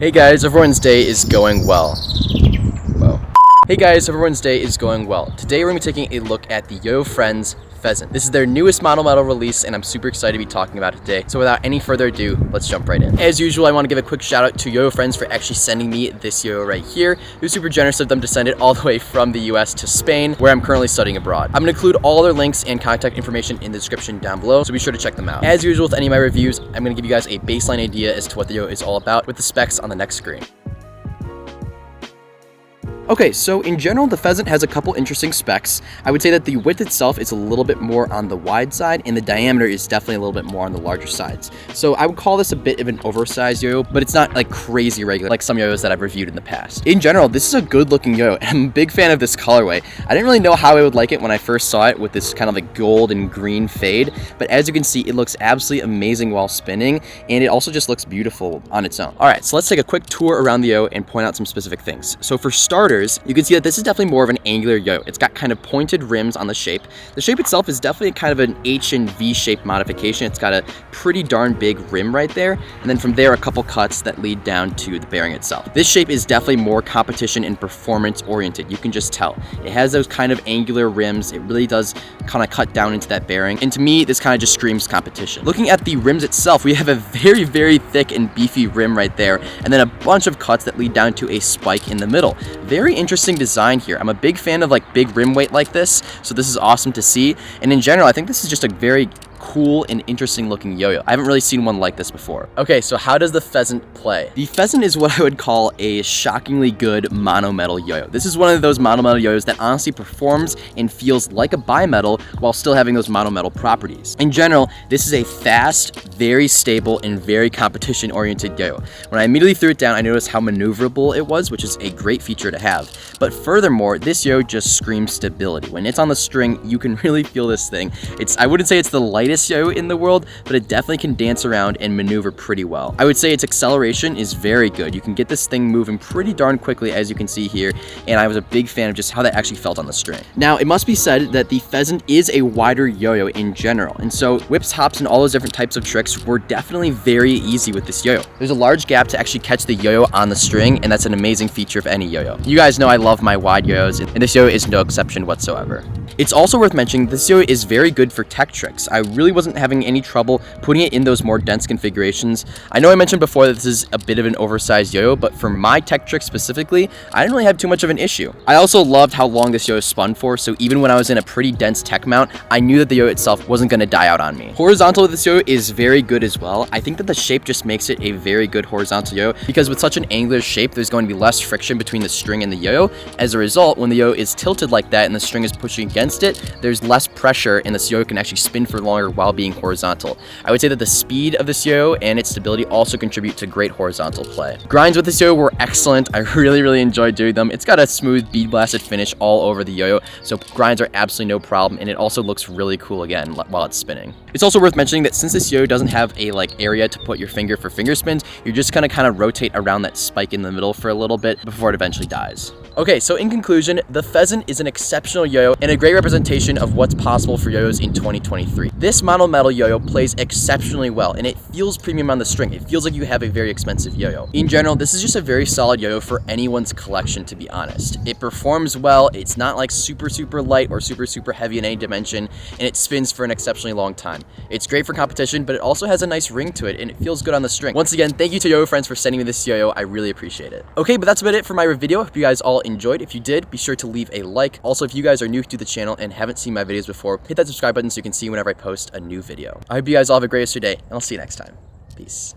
Hey guys, everyone's day is going well. Hey guys, everyone's day is going well. Today we're going to be taking a look at the YoYoFriends Pheasant. This is their newest Monometal release and I'm super excited to be talking about it today. So without any further ado, let's jump right in. As usual, I want to give a quick shout out to YoYoFriends for actually sending me this yo-yo right here. It was super generous of them to send it all the way from the US to Spain, where I'm currently studying abroad. I'm going to include all their links and contact information in the description down below, so be sure to check them out. As usual with any of my reviews, I'm going to give you guys a baseline idea as to what the yo-yo is all about with the specs on the next screen. Okay, so in general, the Pheasant has a couple interesting specs. I would say that the width itself is a little bit more on the wide side, and the diameter is definitely a little bit more on the larger sides. So I would call this a bit of an oversized yo-yo, but it's not like crazy regular like some yo-yos that I've reviewed in the past. In general, this is a good looking yo-yo, and I'm a big fan of this colorway. I didn't really know how I would like it when I first saw it with this kind of like gold and green fade, but as you can see, it looks absolutely amazing while spinning, and it also just looks beautiful on its own. All right, so let's take a quick tour around the yo-yo and point out some specific things. So for starters, you can see that this is definitely more of an angular yo-yo. It's got kind of pointed rims on the shape. The shape itself is definitely kind of an H and V shaped modification. It's got a pretty darn big rim right there, and then from there a couple cuts that lead down to the bearing itself. This shape is definitely more competition and performance oriented. You can just tell. It has those kind of angular rims. It really does kind of cut down into that bearing, and to me this kind of just screams competition. Looking at the rims itself, we have a very thick and beefy rim right there, and then a bunch of cuts that lead down to a spike in the middle. Very interesting design here. I'm a big fan of like big rim weight like this, so this is awesome to see. And in general, I think this is just a very cool and interesting looking yo-yo. I haven't really seen one like this before. Okay, so how does the Pheasant play? The Pheasant is what I would call a shockingly good monometal yo-yo. This is one of those monometal yo-yos that honestly performs and feels like a bimetal while still having those monometal properties. In general, this is a fast, very stable, and very competition oriented yo-yo. When I immediately threw it down, I noticed how maneuverable it was, which is a great feature to have. But furthermore, this yo just screams stability. When it's on the string, you can really feel this thing. I wouldn't say it's the lightest yo in the world, but it definitely can dance around and maneuver pretty well. I would say its acceleration is very good. You can get this thing moving pretty darn quickly, as you can see here, and I was a big fan of just how that actually felt on the string. Now, it must be said that the Pheasant is a wider yo-yo in general, and so whips, hops, and all those different types of tricks were definitely very easy with this yo-yo. There's a large gap to actually catch the yo-yo on the string, and that's an amazing feature of any yo-yo. You guys know I love my wide yo-yos, and this yo-yo is no exception whatsoever. It's also worth mentioning this yo-yo is very good for tech tricks. I really wasn't having any trouble putting it in those more dense configurations. I know I mentioned before that this is a bit of an oversized yo-yo, but for my tech tricks specifically, I didn't really have too much of an issue. I also loved how long this yo-yo spun for, so even when I was in a pretty dense tech mount, I knew that the yo-yo itself wasn't going to die out on me. Horizontal with this yo-yo is very good as well. I think that the shape just makes it a very good horizontal yo-yo, because with such an angular shape, there's going to be less friction between the string and the yo-yo. As a result, when the yo-yo is tilted like that and the string is pushing against it, there's less pressure and this yo-yo can actually spin for longer while being horizontal. I would say that the speed of this yo-yo and its stability also contribute to great horizontal play. Grinds with this yo-yo were excellent. I really enjoyed doing them. It's got a smooth bead blasted finish all over the yo-yo, so grinds are absolutely no problem, and it also looks really cool again while it's spinning. It's also worth mentioning that since this yo-yo doesn't have a area to put your finger for finger spins, you're just gonna kind of rotate around that spike in the middle for a little bit before it eventually dies. Okay, so in conclusion, the Pheasant is an exceptional yo-yo and a great representation of what's possible for yo-yos in 2023. This monometal yo-yo plays exceptionally well, and it feels premium on the string. It feels like you have a very expensive yo-yo. In general, this is just a very solid yo-yo for anyone's collection, to be honest. It performs well, it's not like super light or super heavy in any dimension, and it spins for an exceptionally long time. It's great for competition, but it also has a nice ring to it, and it feels good on the string. Once again, thank you to YoYoFriends for sending me this yo-yo. I really appreciate it. Okay, but that's about it for my video. Hope you guys all enjoyed. If you did, be sure to leave a like. Also, if you guys are new to the channel and haven't seen my videos before, hit that subscribe button so you can see whenever I post a new video. I hope you guys all have a great rest of your day, and I'll see you next time. Peace.